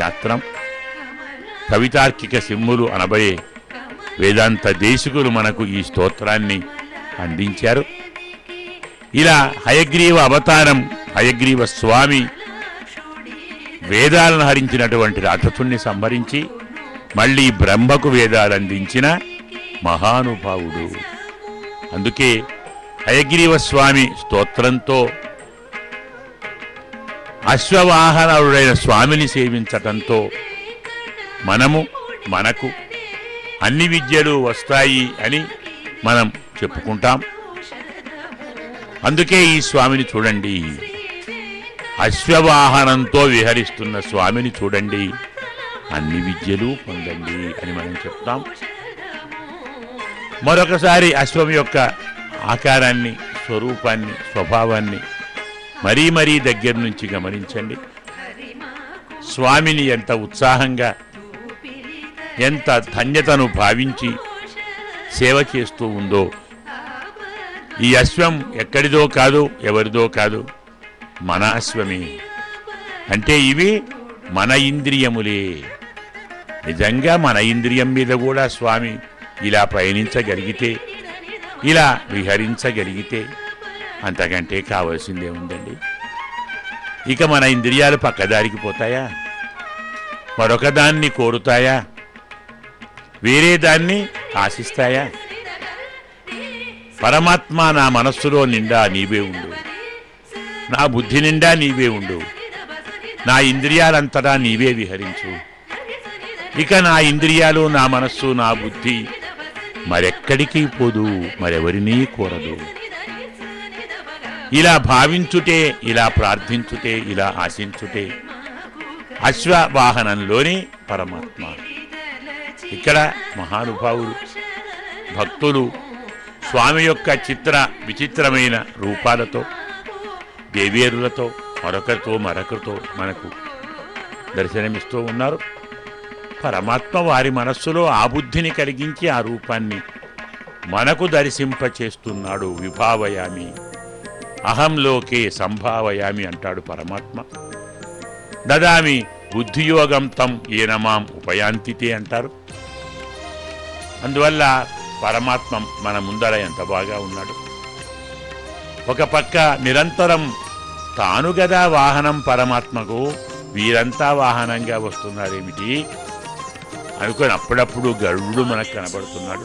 శాస్త్రం. కవితార్కిక సింహులు అనబడే వేదాంత దేశికులు మనకు ఈ స్తోత్రాన్ని అందించారు. ఇలా హయగ్రీవ అవతారం, హయగ్రీవ స్వామి వేదాలను హరించినటువంటి రాక్షసుణ్ణి సంహరించి మళ్ళీ బ్రహ్మకు వేదాలు అందించిన మహానుభావుడు. అందుకే హయగ్రీవ స్వామి స్తోత్రంతో అశ్వవాహనుడైన స్వామిని సేవించటంతో మనకు అన్ని విద్యలు వస్తాయి అని మనం చెప్పుకుంటాం. అందుకే ఈ స్వామిని చూడండి, అశ్వవాహనంతో విహరిస్తున్న స్వామిని చూడండి, అన్ని విద్యలు పొందండి అని మనం చెప్తాం. మరొకసారి అశ్వం యొక్క ఆకారాన్ని, స్వరూపాన్ని, స్వభావాన్ని మరీ మరీ దగ్గర నుంచి గమనించండి. స్వామిని ఎంత ఉత్సాహంగా, ఎంత ధన్యతను భావించి సేవ చేస్తూ ఉందో. ఈ అశ్వం ఎక్కడిదో కాదు, ఎవరిదో కాదు, మన అశ్వమే. అంటే ఇవి మన ఇంద్రియములే. నిజంగా మన ఇంద్రియం మీద కూడా స్వామి ఇలా పయనించగలిగితే, ఇలా విహరించగలిగితే అంతకంటే కావాల్సిందే ఉందండి. ఇక మన ఇంద్రియాలు పక్కదారికి పోతాయా? మరొక దాన్ని కోరుతాయా? వేరే దాన్ని ఆశిస్తాయా? పరమాత్మ నా మనస్సులో నిండా నీవే ఉండు, నా బుద్ధి నిండా నీవే ఉండు, నా ఇంద్రియాలంతటా నీవే విహరించు. ఇక నా ఇంద్రియాలు, నా మనస్సు, నా బుద్ధి మరెక్కడికి పోదు, మరెవరినీ కోరదు. ఇలా భావించుటే, ఇలా ప్రార్థించుటే, ఇలా ఆశించుటే అశ్వవాహనంలోని పరమాత్మ. ఇక్కడ మహానుభావులు, భక్తులు స్వామి యొక్క విచిత్రమైన రూపాలతో, దేవేరులతో, మరొకరితో మనకు దర్శనమిస్తూ ఉన్నారు. పరమాత్మ వారి మనస్సులో ఆ బుద్ధిని కలిగించి ఆ రూపాన్ని మనకు దర్శింపచేస్తున్నాడు. విభావయామి అహంలోకే సంభావయామి అంటాడు పరమాత్మ. దదామి బుద్ధియోగం తం ఏనమాం ఉపయాంతితే అంటారు. అందువల్ల పరమాత్మ మన ముందర ఎంత బాగా ఉన్నాడు. ఒక పక్క నిరంతరం తాను గదా వాహనం పరమాత్మకు, వీరంతా వాహనంగా వస్తున్నారేమిటి అనుకొని అప్పుడప్పుడు గరుడు మనకు కనబడుతున్నాడు.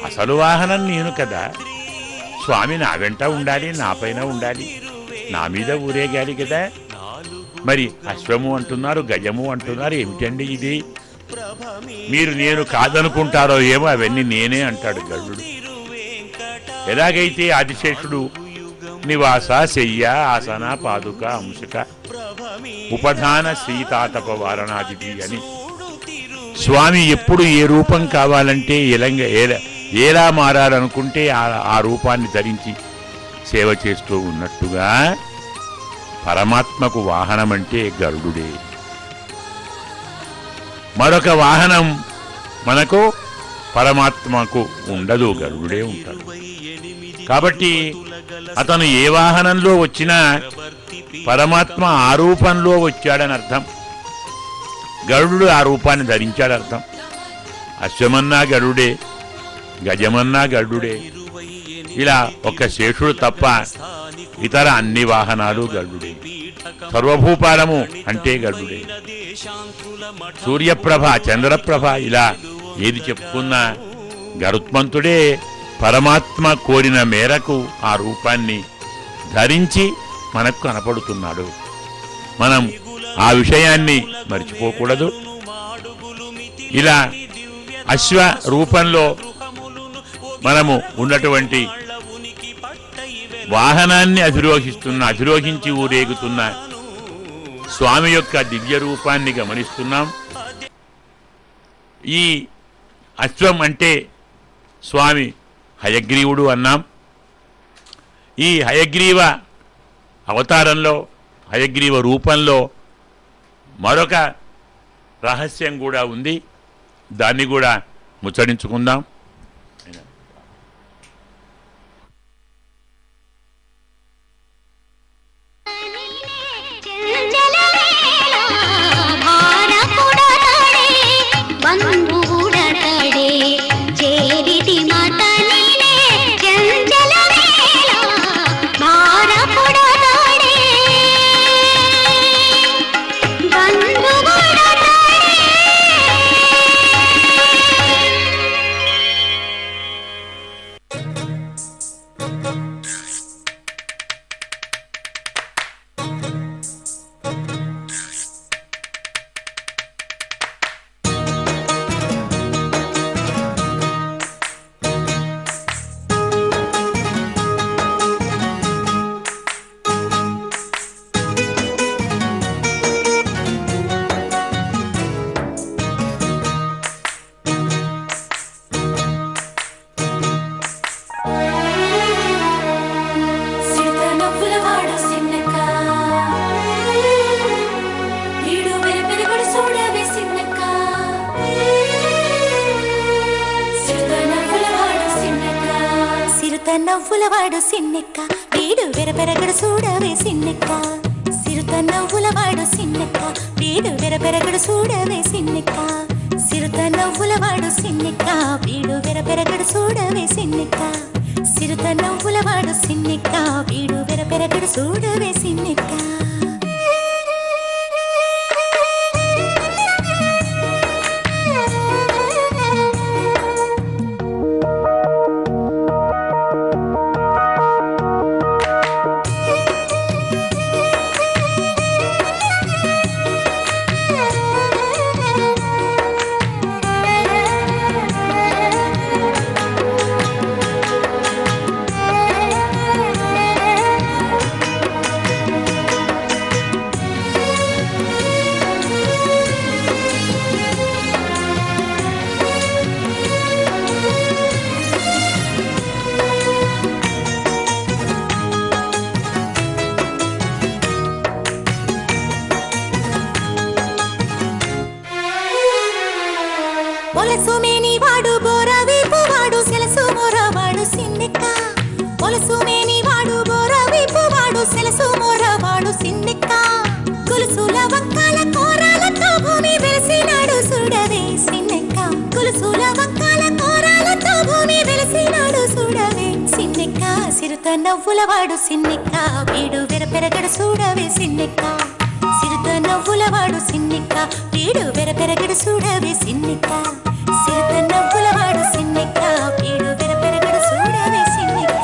అసలు వాహనం నేను కదా, స్వామి నా వెంట ఉండాలి, నా పైన ఉండాలి, నా మీద ఊరేగాలి కదా. మరి అశ్వము అంటున్నారు, గజము అంటున్నారు, ఏమిటండి ఇది? మీరు నేను కాదనుకుంటారో ఏమో, అవన్నీ నేనే అంటాడు గరుడు. ఎలాగైతే ఆదిశేషుడు నివాస, శయ్య, ఆసన, పాదుక, అంశక, ఉపధాన, శ్రీతాతప వారణాదిపి అని స్వామి ఎప్పుడు ఏ రూపం కావాలంటే ఎలా మారాలనుకుంటే ఆ రూపాన్ని ధరించి సేవ చేస్తూ ఉన్నట్టుగా పరమాత్మకు వాహనం అంటే గరుడుడే. మరొక వాహనం మనకు పరమాత్మకు ఉండదు, గరుడుడే ఉంటాడు. కాబట్టి అతను ఏ వాహనంలో వచ్చినా పరమాత్మ ఆ రూపంలో వచ్చాడని అర్థం. గరుడు ఆ రూపాన్ని ధరించాడు అర్థం. అశ్వమన్నా గరుడే, గజమన్నా గరుడే. ఇలా ఒక శేషుడు తప్ప ఇతర అన్ని వాహనాలు గరుడే. సర్వభూపాలము అంటే గరుడే. సూర్యప్రభ, చంద్రప్రభ, ఇలా ఏది చెప్పుకున్నా గరుత్మంతుడే పరమాత్మ కోరిన మేరకు ఆ రూపాన్ని ధరించి మనకు కనపడుతున్నాడు. మనం ఆ విషయాన్ని మర్చిపోకూడదు. ఇలా అశ్వ రూపంలో మనము ఉన్నటువంటి వాహనాన్ని అధిరోహించి ఊరేగుతున్న స్వామి యొక్క దివ్య రూపాన్ని గమనిస్తున్నాం. ఈ అశ్వం అంటే స్వామి హయగ్రీవుడు అన్నాం. ఈ హయగ్రీవ అవతారంలో, హయగ్రీవ రూపంలో మరొక రహస్యం కూడా ఉంది. దాన్ని కూడా ముచ్చరించుకుందాం. భావ నవ్వులవాడు సిన్నెక్క వీడు వెరపెరగడు చూడవే సిన్నెక్క సిరుత నవ్వులవాడు సిన్నెక్క వీడు వెరపెరగడు చూడవే సిన్నెక్క సిరుత నవ్వులవాడు సిన్నెక్క వీడు వెరపెరగడు చూడవే సిన్నెక్క సిరుత నవ్వులవాడు సిన్నెక్క వీడు వెరపెరగడు చూడవే సిన్నెక్క వాడు బోరవీపు వాడు సెలసు మోరవాడు సిన్నెక్క పొలసుమేని వాడు బోరవీపు వాడు సెలసు మోరవాడు సిన్నెక్క గులుసుల వంకాల కోరాలతో భూమి వెలిసినాడు చూడవే సిన్నెక్క గులుసుల వంకాల కోరాలతో భూమి వెలిసినాడు చూడవే సిన్నెక్క సిరుత నవ్వులవాడు సిన్నెక్క వీడు వెరపెరగడు చూడవే సిన్నెక్క సిరుత నవ్వులవాడు సిన్నెక్క వీడు వెరపెరగడు చూడవే సిన్నెక్క సిరుత నవ్వులవాడు సిన్నెక్క వీడు వెరపెరగడు చూడవే సిన్నెక్క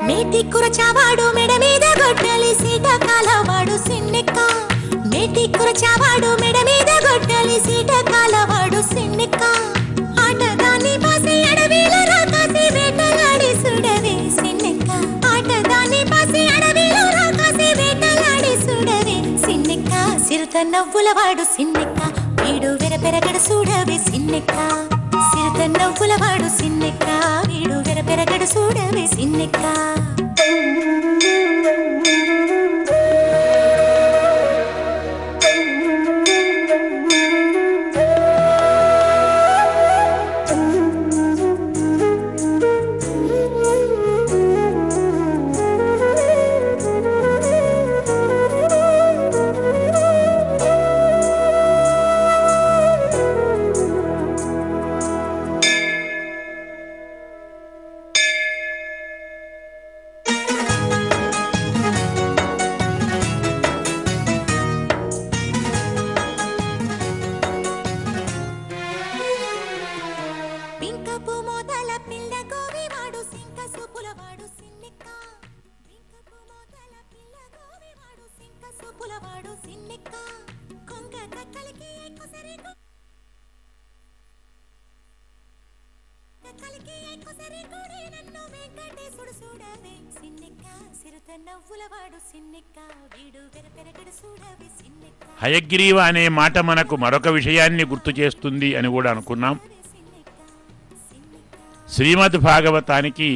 మేటి కురచావాడు మెడ మీద గొడ్డలి సీటకాలవాడు సిన్నెక్క మేటి కురచావాడు మెడ మీద గొడ్డలి సీటకాలవాడు సిన్నెక్క ఆటదాన్ని పాసి అడవిలో రాకాసి వేటలాడి సుడవే సిన్నెక్క ఆటదాన్ని పాసి అడవిలో రాకాసి వేటలాడి సుడవే సిన్నెక్క సిరుత నవ్వులవాడు సిన్నెక్క వీడు వెరపెరగడు చూడవే సిన్నెక్క సిరుత నవ్వులవాడు సిన్నెక్క వీడు వెరపెరగడు చూడవే సిన్నెక్క హయగ్రీవ అనే మాట మనకు మరొక విషయాన్ని గుర్తు చేస్తుంది అని కూడా అనుకున్నాం. శ్రీమద్ భాగవతానికి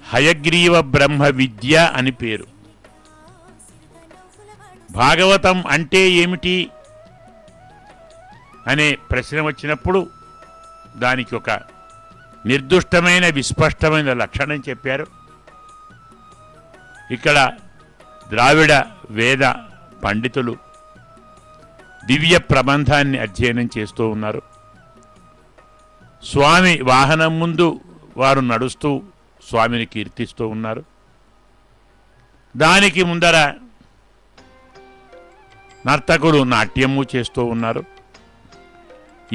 హయగ్రీవ బ్రహ్మ విద్య అని పేరు. భాగవతం అంటే ఏమిటి అనే ప్రశ్న వచ్చినప్పుడు దానికి ఒక నిర్దుష్టమైన విస్పష్టమైన లక్షణం చెప్పారు. ఇక్కడ ద్రావిడ వేద పండితులు దివ్య ప్రబంధాన్ని అధ్యయనం చేస్తూ ఉన్నారు. స్వామి వాహనం ముందు వారు నడుస్తూ స్వామిని కీర్తిస్తూ ఉన్నారు. దానికి ముందర నర్తకులు నాట్యము చేస్తూ ఉన్నారు.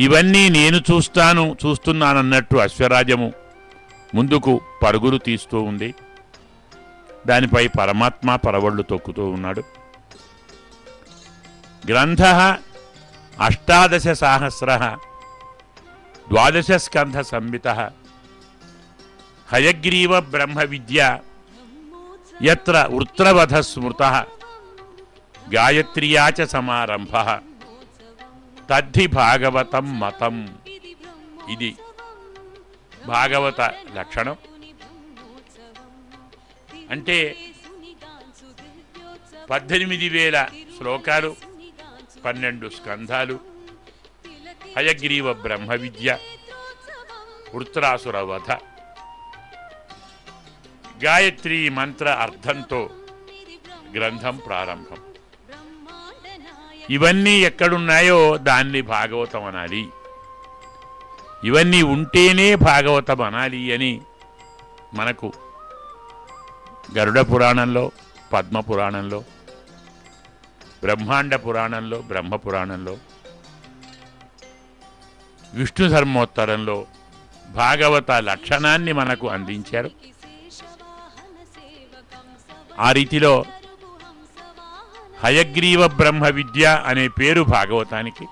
ఇవన్నీ నేను చూస్తున్నానన్నట్టు అశ్వరాజము ముందుకు పరుగులు తీస్తూ ఉంది. దానిపై పరమాత్మ పరవళ్ళు తొక్కుతూ ఉన్నాడు. గ్రంథ 18 సాహస్ర 12 స్కంధ సంహిత హయగ్రీవ బ్రహ్మ విద్య యత్ర వృత్రవధ స్మృత గాయత్ర్యా చ సమారంభ తద్ధి భాగవతం మతం. ఇది భాగవత లక్షణం. అంటే 18,000 శ్లోకాలు, 12 స్కంధాలు, హయగ్రీవ బ్రహ్మ విద్య, వృత్రాసుర వధ, గాయత్రీ మంత్ర అర్థంతో గ్రంథం ప్రారంభం. ఇవన్నీ ఎక్కడున్నాయో దాన్ని భాగవతం అనాలి. ఇవన్నీ ఉంటేనే భాగవతం అనాలి అని మనకు గరుడ పురాణంలో, పద్మ పురాణంలో, బ్రహ్మాండ పురాణంలో, బ్రహ్మ పురాణంలో, విష్ణు ధర్మోత్తరంలో భాగవత లక్షణాన్ని మనకు అందించారు. ఆ రీతిలో హయగ్రీవ బ్రహ్మ విద్య అనే పేరు భాగవతానికి.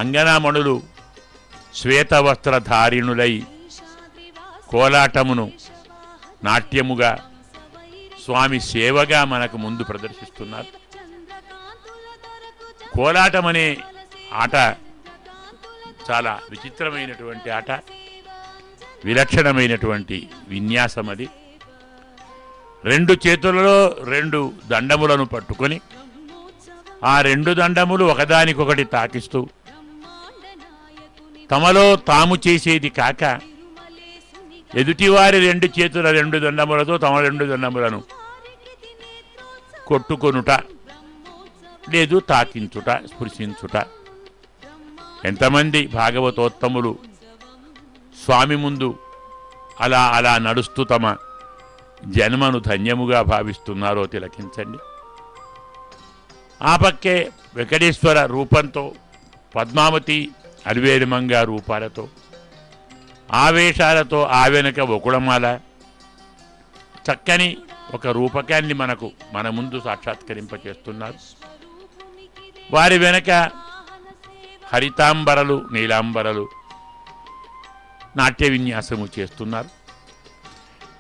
అంగనామణులు శ్వేతవస్త్రధారిణులై కోలాటమును నాట్యముగా, స్వామి సేవగా మనకు ముందు ప్రదర్శిస్తున్నారు. కోలాటం అనే ఆట చాలా విచిత్రమైనటువంటి ఆట, విలక్షణమైనటువంటి విన్యాసం. అది 2 చేతులలో 2 దండములను పట్టుకొని ఆ 2 దండములు ఒకదానికొకటి తాకిస్తూ తమలో తాము చేసేది కాక ఎదుటివారి 2 చేతుల 2 దండములతో తమ 2 దండములను కొట్టుకొనుట, లేదు తాకించుట, స్పృశించుట. ఎంతమంది భాగవతోత్తములు స్వామి ముందు అలా అలా నడుస్తూ తమ జన్మను ధన్యముగా భావిస్తున్నారో తిలకించండి. ఆ పక్కే వెంకటేశ్వర రూపంతో, పద్మావతి అలివేలుమంగ రూపాలతో, ఆవేశాలతో ఆ వెనుక ఒకడమాల చక్కని ఒక రూపకాన్ని మన ముందు సాక్షాత్కరింపచేస్తున్నారు. వారి వెనక హరితాంబరలు, నీలాంబరలు నాట్య విన్యాసము చేస్తున్నారు.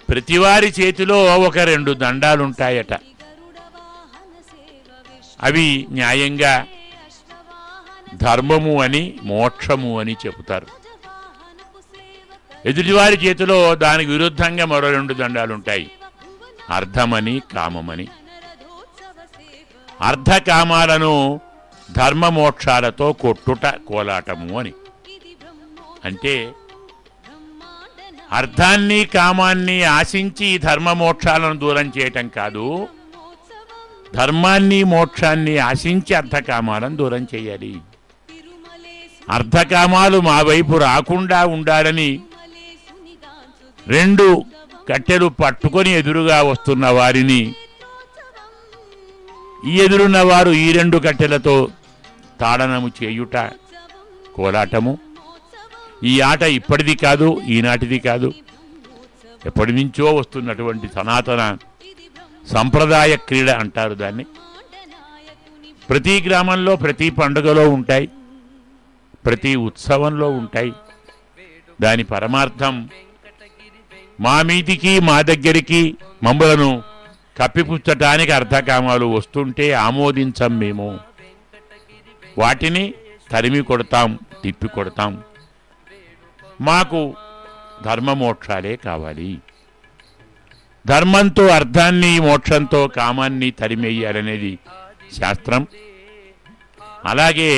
ప్రతివారి చేతిలో ఒక 2 దండాలుంటాయట. అవి న్యాయంగా ధర్మము అని, మోక్షము అని చెబుతారు. ఎదుటివారి చేతిలో దానికి విరుద్ధంగా మరో 2 దండాలుంటాయి, అర్థమని, కామమని. అర్ధకామాలను ధర్మమోక్షాలతో కొట్టుట కోలాటము అని. అంటే అర్థాన్ని, కామాన్ని ఆశించి ధర్మమోక్షాలను దూరం చేయటం కాదు, ధర్మాన్ని, మోక్షాన్ని ఆశించి అర్ధకామాలను దూరం చేయాలి. అర్ధకామాలు మా వైపు రాకుండా ఉండాలని 2 కట్టెలు పట్టుకొని ఎదురుగా వస్తున్న వారిని, ఈ ఎదురున్న వారు ఈ 2 కట్టెలతో తాడనము చేయుట కోలాటము. ఈ ఆట ఇప్పటిది కాదు, ఈనాటిది కాదు, ఎప్పటి నుంచో వస్తున్నటువంటి సనాతన సంప్రదాయ క్రీడ అంటారు దాన్ని. ప్రతి గ్రామంలో, ప్రతి పండుగలో ఉంటాయి, ప్రతి ఉత్సవంలో ఉంటాయి. దాని పరమార్థం మా మీదికి, మా దగ్గరికి మమ్మలను కప్పిపుచ్చటానికి అర్ధకామాలు వస్తుంటే ఆమోదించం మేము. వాటిని తరిమి కొడతాం, తిప్పి కొడతాం. మాకు ధర్మమోక్షాలే కావాలి. ధర్మంతో అర్థాన్ని, మోక్షంతో కామాన్ని తరిమేయాలనేది శాస్త్రం. అలాగే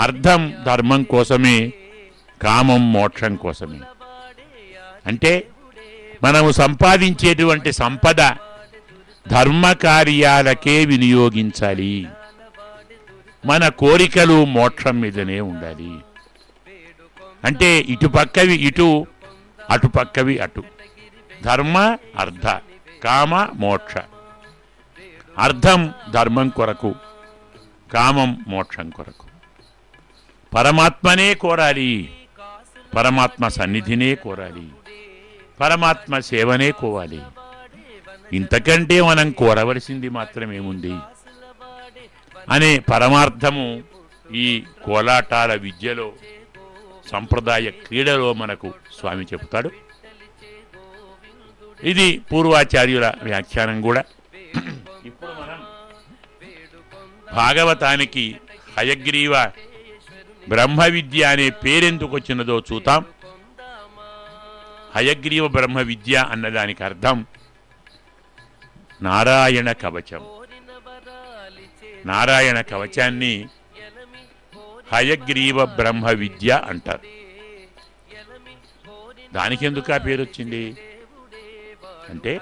అర్థం ధర్మం కోసమే, కామం మోక్షం కోసమే. అంటే మనము సంపాదించేటువంటి సంపద ధర్మ కార్యాలకే వినియోగించాలి. మన కోరికలు మోక్షం మీదనే ఉండాలి. అంటే ఇటుపక్కవి ఇటు, అటుపక్కవి అటు. ధర్మ, అర్థ, కామ, మోక్ష. అర్థం ధర్మం కొరకు, కామం మోక్షం కొరకు. పరమాత్మనే కోరాలి, పరమాత్మ సన్నిధినే కోరాలి, పరమాత్మ సేవనే కోవాలి. ఇంతకంటే మనం కోరవలసింది మాత్రమేముంది అనే పరమార్థము ఈ కోలాటాల విద్యలో, సంప్రదాయ క్రీడలో మనకు స్వామి చెబుతాడు. ఇది పూర్వాచార్యుల వ్యాఖ్యానం కూడా. ఇప్పుడు మనం భాగవతానికి హయగ్రీవ బ్రహ్మ విద్య అనే పేరెందుకు వచ్చినదో చూద్దాం. హయగ్రీవ బ్రహ్మ విద్య అన్నదానికి అర్థం నారాయణ కవచం. నారాయణ కవచాన్ని హయగ్రీవ బ్రహ్మ విద్య అంటారు. దానికి ఎందుకు ఆ పేరు వచ్చింది అంటే,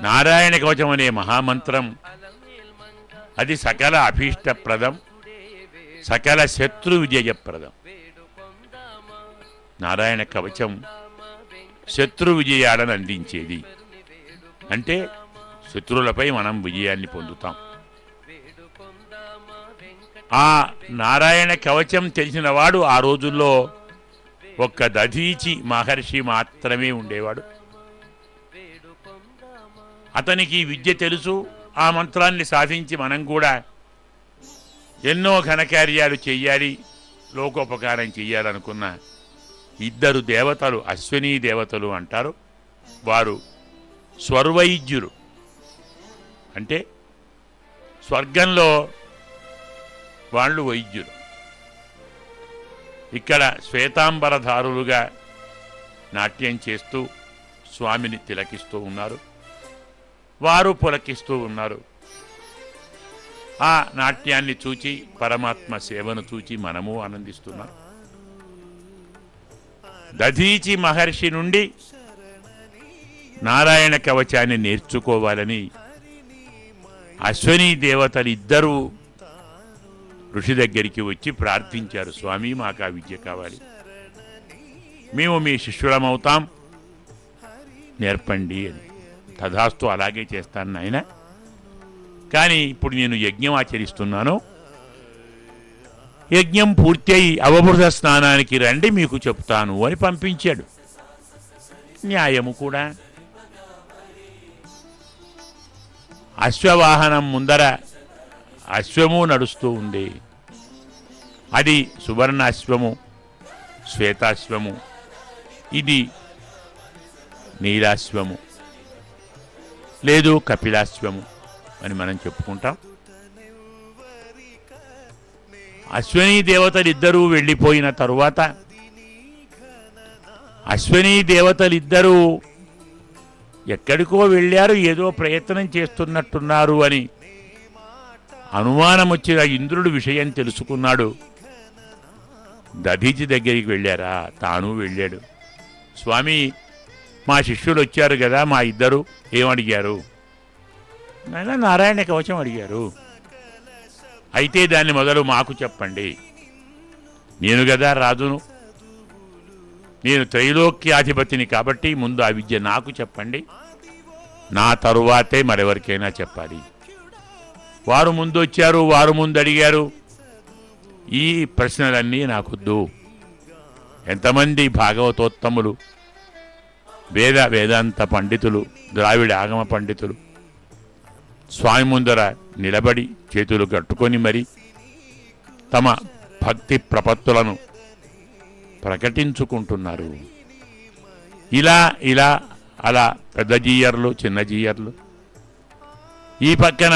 నారాయణ కవచం అనే మహామంత్రం అది సకల అభీష్టప్రదం, సకల శత్రు విజయప్రదం. నారాయణ కవచం శత్రు విజయాలను అందించేది. అంటే శత్రువులపై మనం విజయాన్ని పొందుతాం. ఆ నారాయణ కవచం తెలిసిన వాడు ఆ రోజుల్లో ఒక్క దధీచి మహర్షి మాత్రమే ఉండేవాడు. అతనికి విద్య తెలుసు. ఆ మంత్రాన్ని సాధించి మనం కూడా ఎన్నో ఘనకార్యాలు చెయ్యాలి, లోకోపకారం చెయ్యాలనుకున్న ఇద్దరు దేవతలు, అశ్వినీ దేవతలు అంటారు. వారు స్వర్వైద్యులు. అంటే స్వర్గంలో వాళ్ళు వైద్యులు. ఇక్కడ శ్వేతాంబరధారులుగా నాట్యం చేస్తూ స్వామిని తిలకిస్తూ ఉన్నారు. వారు పులకిస్తూ ఉన్నారు. ఆ నాట్యాన్ని చూచి, పరమాత్మ సేవను చూచి మనము ఆనందిస్తున్నాం. దధీచి మహర్షి నుండి నారాయణ కవచాన్ని నేర్చుకోవాలని అశ్వనీ దేవతలు ఇద్దరూ ఋషి దగ్గరికి వచ్చి ప్రార్థించారు. స్వామి, మాకు ఆ విద్య కావాలి, మేము మీ శిష్యులమవుతాం, నేర్పండి అని. తథాస్తు, అలాగే చేస్తాను నాయన, కానీ ఇప్పుడు నేను యజ్ఞం ఆచరిస్తున్నాను, యజ్ఞం పూర్తి అయి అవబృత స్నానానికి రండి, మీకు చెప్తాను అని పంపించాడు. న్యాయము కూడా. అశ్వవాహనం ముందర అశ్వము నడుస్తూ ఉంది. అది సువర్ణాశ్వము, శ్వేతాశ్వము, ఇది నీలాశ్వము, లేదు కపిలాశ్వము అని మనం చెప్పుకుంటాం. అశ్వనీ దేవతలిద్దరూ వెళ్ళిపోయిన తరువాత అశ్వనీ దేవతలిద్దరూ ఎక్కడికో వెళ్ళారు, ఏదో ప్రయత్నం చేస్తున్నట్టున్నారు అని అనుమానం వచ్చిన ఇంద్రుడు విషయం తెలుసుకున్నాడు. దధీచి దగ్గరికి వెళ్ళారా? తాను వెళ్ళాడు. స్వామి, మా శిష్యులు వచ్చారు కదా, మా ఇద్దరు ఏమడిగారు? నారాయణ కవచం అడిగారు. అయితే దాన్ని మొదలు మాకు చెప్పండి. నేను కదా రాజును, నేను త్రైలోక్యాధిపతిని కాబట్టి ముందు ఆ విద్య నాకు చెప్పండి, నా తరువాతే మరెవరికైనా చెప్పాలి. వారు ముందు వచ్చారు, వారు ముందు అడిగారు. ఈ ప్రశ్నలన్నీ నాకొద్దు. ఎంతమంది భాగవతోత్తములు, వేదాంత పండితులు, ద్రావిడ ఆగమ పండితులు స్వామి ముందర నిలబడి చేతులు కట్టుకొని మరి తమ భక్తి ప్రపత్తులను ప్రకటించుకుంటున్నారు. ఇలా ఇలా అలా పెద్ద జీయర్లు, చిన్న జీయర్లు, ఈ పక్కన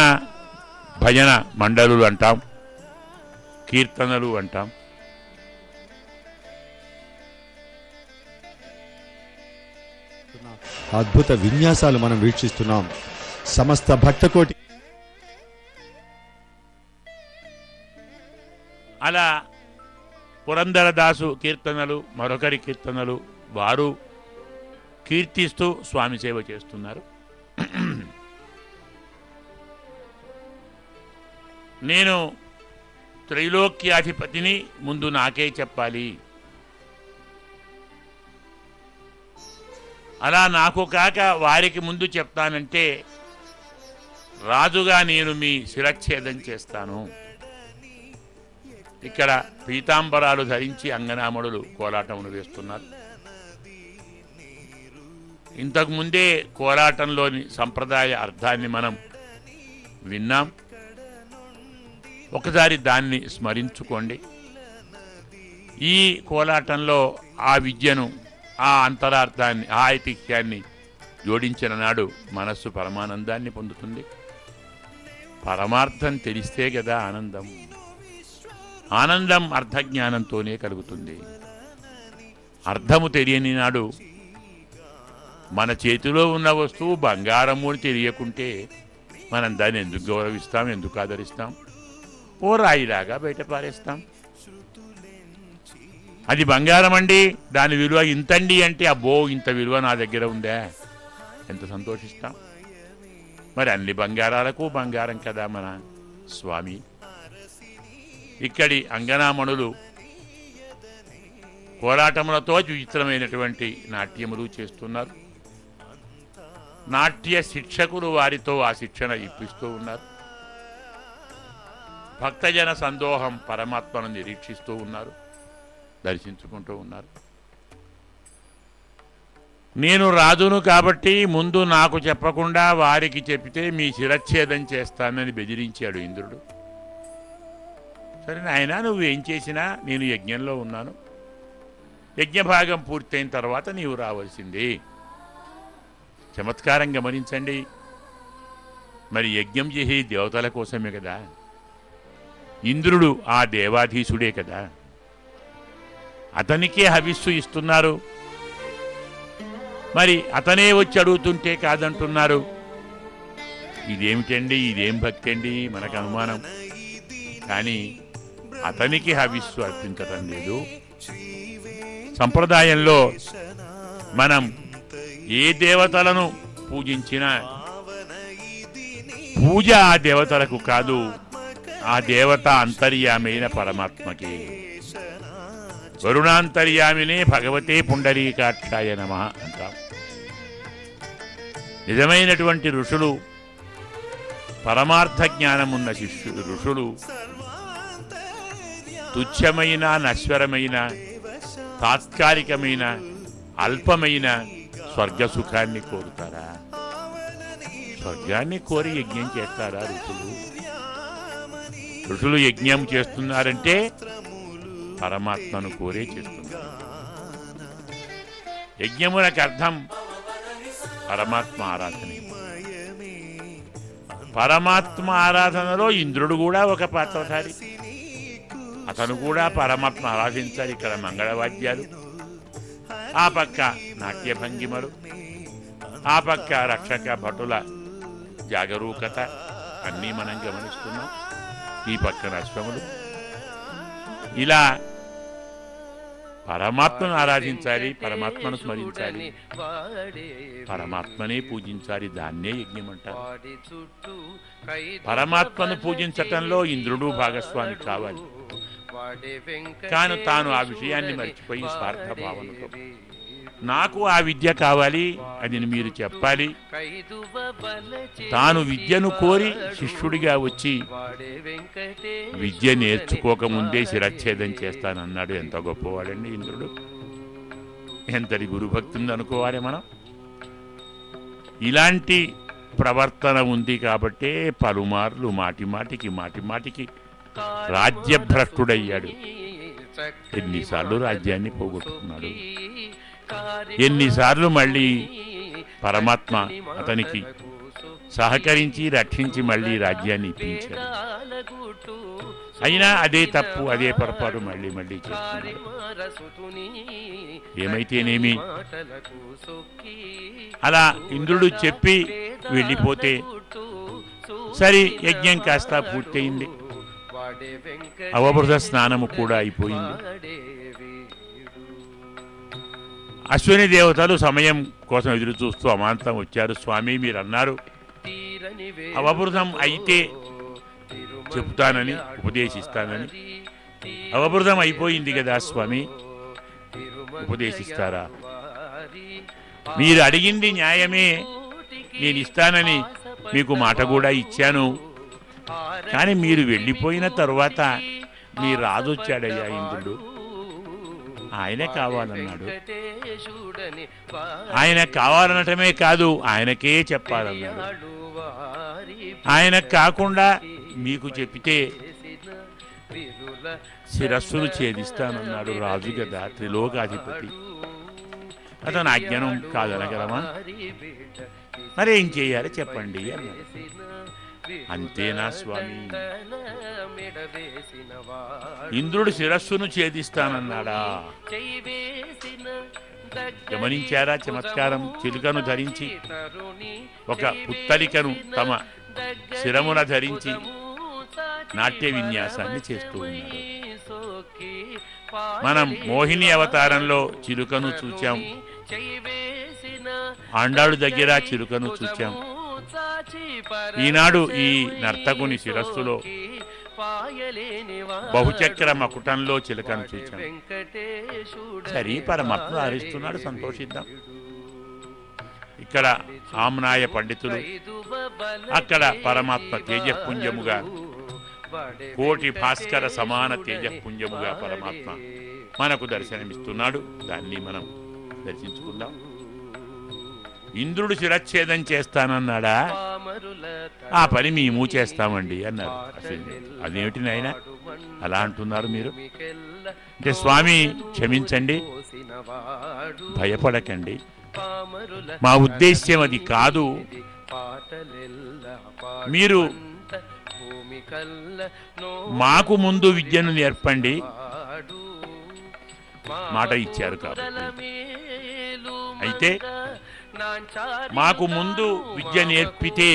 భజన మండలులు అంటాం, కీర్తనలు అంటాం. అద్భుత విన్యాసాలు మనం వీక్షిస్తున్నాం. సమస్త భక్తకోటి అలా పురందరదాసు కీర్తనలు, మరొకరి కీర్తనలు వారు కీర్తిస్తూ స్వామి సేవ చేస్తున్నారు. నేను త్రైలోక్యాధిపతిని, ముందు నాకే చెప్పాలి. అలా నాకు కాక వారికి ముందు చెప్తానంటే రాజుగా నేను మీ శిరచ్ఛేదం చేస్తాను. ఇక్కడ పీతాంబరాలు ధరించి అంగనామణులు కోలాటమును వేస్తున్నారు. ఇంతకుముందే కోలాటంలోని సంప్రదాయ అర్థాన్ని మనం విన్నాం. ఒకసారి దాన్ని స్మరించుకోండి. ఈ కోలాటంలో ఆ విద్యను, ఆ అంతరార్థాన్ని, ఆ ఐతిహ్యాన్ని జోడించిన నాడు మనస్సు పరమానందాన్ని పొందుతుంది. పరమార్థం తెలిస్తే కదా ఆనందం. ఆనందం అర్థజ్ఞానంతోనే కలుగుతుంది. అర్థము తెలియని నాడు మన చేతిలో ఉన్న వస్తువు బంగారము అని తెలియకుంటే మనం దాన్ని ఎందుకు గౌరవిస్తాం, ఎందుకు ఆదరిస్తాం? ఓ రాయిలాగా బయట పారేస్తాం. అది బంగారం అండి, దాని విలువ ఇంతండి అంటే అబ్బో ఇంత విలువ నా దగ్గర ఉందా, ఎంత సంతోషిస్తాం. మరి అన్ని బంగారాలకు బంగారం కదా మన స్వామి. ఇక్కడి అంగనామణులు కోలాటములతో విచిత్రమైనటువంటి నాట్యములు చేస్తున్నారు. నాట్య శిక్షకులు వారితో ఆ శిక్షణ ఇప్పిస్తూ ఉన్నారు. భక్తజన సందోహం పరమాత్మను నిరీక్షిస్తూ ఉన్నారు, దర్శించుకుంటూ ఉన్నారు. నేను రాజును కాబట్టి ముందు నాకు చెప్పకుండా వారికి చెప్తే మీ శిరచ్ఛేదం చేస్తానని బెదిరించాడు ఇంద్రుడు. సరే నాయనా, నువ్వేం చేసినా నేను యజ్ఞంలో ఉన్నాను. యజ్ఞభాగం పూర్తయిన తర్వాత నీవు రావాల్సింది. చమత్కారం గమనించండి. మరి యజ్ఞం చేసే దేవతల కోసమే కదా. ఇంద్రుడు ఆ దేవాధీశుడే కదా. అతనికే హవిస్సు ఇస్తున్నారు. మరి అతనే వచ్చి అడుగుతుంటే కాదంటున్నారు. ఇదేమిటండి, ఇదేం భక్తి అండి మనకు అనుమానం. కానీ అతనికి హవిస్సు అర్పించటం లేదు. సంప్రదాయంలో మనం ఏ దేవతలను పూజించినా పూజ ఆ దేవతలకు కాదు, ఆ దేవత అంతర్యామైన పరమాత్మకి. వరుణాంతర్యామినే భగవతే పుండరీకాక్షాయ నమః అంటాం. నిజమైనటువంటి ఋషులు, పరమార్థ జ్ఞానమున్న ఋషులు తుచ్చమైన, నశ్వరమైన, తాత్కాలికమైన, అల్పమైన స్వర్గసుఖాన్ని కోరుతారా? స్వర్గాన్ని కోరి యజ్ఞం చేస్తారా ఋషులు? ఋషులు యజ్ఞం చేస్తున్నారంటే పరమాత్మను కోరే చేస్తున్నారు. యజ్ఞములకు అర్థం పరమాత్మ ఆరాధనే. పరమాత్మ ఆరాధనలో ఇంద్రుడు కూడా ఒక పాత్రధారి. అతను కూడా పరమాత్మ ఆరాధించాలి. ఇక్కడ మంగళవాద్యాలు, ఆ పక్క నాట్య భంగిమలు, ఆ పక్క రక్షక భటుల జాగరూకత అన్నీ మనం గమనిస్తున్నాం. ఈ పక్కన అశ్వములు. ఇలా పరమాత్మను ఆరాధించాలి, పరమాత్మను స్మరించాలి, పరమాత్మనే పూజించాలి. దాన్నే యజ్ఞం అంటారు. పరమాత్మను పూజించటంలో ఇంద్రుడు భాగస్వామి కావాలి. కాను తాను ఆ విషయాన్ని మర్చిపోయి స్వార్థ భావనతో నాకు ఆ విద్య కావాలి అని మీరు చెప్పాలి. తాను విద్యను కోరి శిష్యుడిగా వచ్చి విద్య నేర్చుకోకముందే శిరచ్ఛేదం చేస్తానన్నాడు. ఎంత గొప్పవాడండి ఇంద్రుడు! ఎంతటి గురుభక్తి ఉందనుకోవాలి మనం. ఇలాంటి ప్రవర్తన ఉంది కాబట్టే పలుమార్లు మాటిమాటికి రాజ్యభ్రష్టుడయ్యాడు. ఎన్నిసార్లు రాజ్యాన్ని పోగొట్టుకున్నాడు. ఎన్నిసార్లు మళ్ళీ పరమాత్మ అతనికి సహకరించి రక్షించి మళ్ళీ రాజ్యాన్ని ఇప్పించాడు. అయినా అదే తప్పు, అదే పొరపాటు మళ్ళీ చేస్తున్నాడు. ఏమైతేనేమి అలా ఇంద్రుడు చెప్పి వెళ్ళిపోతే సరే యజ్ఞం కాస్త పూర్తయింది. అవబృత స్నానము కూడా అయిపోయింది. అశ్విని దేవతలు సమయం కోసం ఎదురు చూస్తూ అమాంతం వచ్చారు. స్వామి మీరు అన్నారు అవబృతం అయితే చెప్తానని, ఉపదేశిస్తానని. అవబృతం అయిపోయింది కదా స్వామి, ఉపదేశిస్తారా? మీరు అడిగింది న్యాయమే, నేను ఇస్తానని మీకు మాట కూడా ఇచ్చాను. కానీ మీరు వెళ్ళిపోయిన తరువాత మీ రాజు వచ్చాడయ్యా ఇంద్రుడు, ఆయనే కావాలన్నాడు. ఆయన కావాలనటమే కాదు, ఆయనకే చెప్పాలన్నాడు. ఆయన కాకుండా మీకు చెప్పితే శిరస్సులు ఛేదిస్తానన్నాడు. రాజు కదా, త్రిలోకాధిపతి, అతను ఆజ్ఞనం కాదనగలమా? మరి ఏం చేయాలి చెప్పండి అన్నాడు. అంతేనా స్వామి? ఇంద్రుడు శిరస్సును ఛేదిస్తానన్నాడా? గమనించారా చమత్కారం? చిలుకను ధరించి, ఒక పుత్తలికను తమ శిరమున ధరించి నాట్య విన్యాసాన్ని చేస్తూ ఉన్నారు. మనం మోహిని అవతారంలో చిలుకను చూచాం, ఆండాడు దగ్గర చిలుకను చూచాం. ఈనాడు ఈ నర్తకుని శిరస్సులో బహుచక్ర మకుటంలో చిలుకను చూచాం. సరే, పరమాత్మ హరిస్తున్నాడు, సంతోషిద్దాం. ఇక్కడ ఆమ్నాయ పండితులు, అక్కడ పరమాత్మ తేజపుంజముగా, కోటి భాస్కర సమాన తేజపుంజముగా పరమాత్మ మనకు దర్శనమిస్తున్నాడు. దాన్ని మనం దర్శించుకుందాం. ఇంద్రుడు శిరచ్ఛేదం చేస్తానన్నాడా? ఆ పని మేము చేస్తామండి అన్నారు అశ్విని. అదేమిటి నాయన అలా అంటున్నారు మీరు? అంటే స్వామి క్షమించండి, భయపడకండి, మా ఉద్దేశ్యం అది కాదు. మీరు మాకు ముందు విద్యను నేర్పండి, మాట ఇచ్చారు కాబట్టి. అయితే మాకు ముందు విద్య నేర్పితే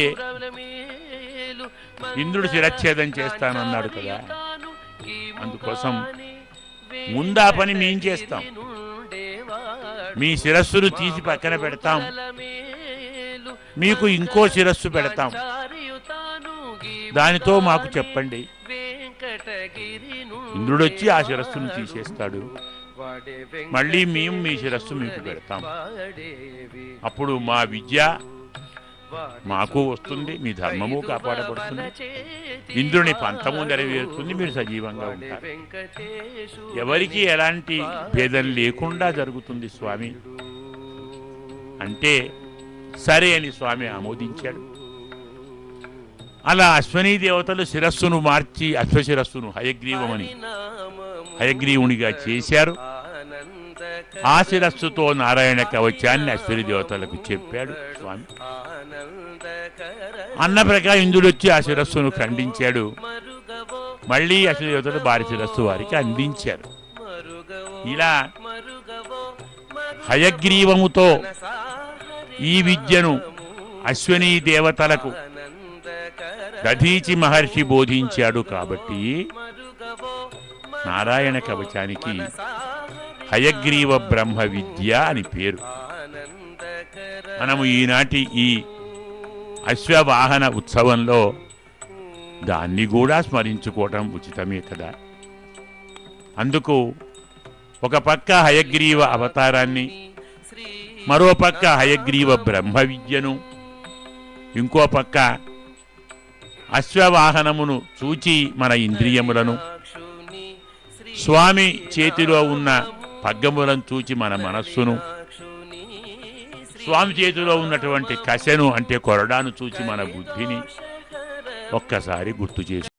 ఇంద్రుడు శిరచ్ఛేదం చేస్తానన్నాడు కదా, అందుకోసం ముందా పని మేం చేస్తాం. మీ శిరస్సును తీసి పక్కన పెడతాం, మీకు ఇంకో శిరస్సు పెడతాం, దానితో మాకు చెప్పండి. ఇంద్రుడు వచ్చి ఆ శిరస్సును తీసేస్తాడు, మళ్ళీ మేము మీ శిరస్సు మీకు పెడతాం. అప్పుడు మా విద్య మాకు వస్తుంది, మీ ధర్మము కాపాడబడుతుంది, ఇంద్రుని పంతము నెరవేరుతుంది, మీరు సజీవంగా ఉంటారు. ఎవరికి ఎలాంటి భేదం లేకుండా జరుగుతుంది స్వామి అంటే సరే అని స్వామి ఆమోదించాడు. అలా అశ్వనీ దేవతలు శిరస్సును మార్చి అశ్వశిరస్సును హయగ్రీవునిగా చేశారు. ఆ శిరస్సుతో నారాయణ కవచాన్ని అశ్వని దేవతలకు చెప్పాడు స్వామి. అన్న ప్రకారం ఇంద్రుడు వచ్చి ఆ శిరస్సును ఖండించాడు. మళ్ళీ అశ్వని దేవతలు వారి శిరస్సు వారికి అందించారు. ఇలా హయగ్రీవముతో ఈ విద్యను అశ్వనీ దేవతలకు దధీచి మహర్షి బోధించాడు. కాబట్టి నారాయణ కవచానికి హయగ్రీవ బ్రహ్మ విద్య అని పేరు. మనము ఈనాటి ఈ అశ్వవాహన ఉత్సవంలో దాన్ని కూడా స్మరించుకోవటం ఉచితమే కదా. అందుకు ఒక పక్క హయగ్రీవ అవతారాన్ని, మరో పక్క హయగ్రీవ బ్రహ్మ విద్యను, ఇంకో పక్క అశ్వవాహనమును చూచి మన ఇంద్రియములను, స్వామి చేతిలో ఉన్న పగ్గములను చూచి మన మనస్సును, స్వామి చేతిలో ఉన్నటువంటి కశను అంటే కొరడాను చూచి మన బుద్ధిని ఒక్కసారి గుర్తు చేసి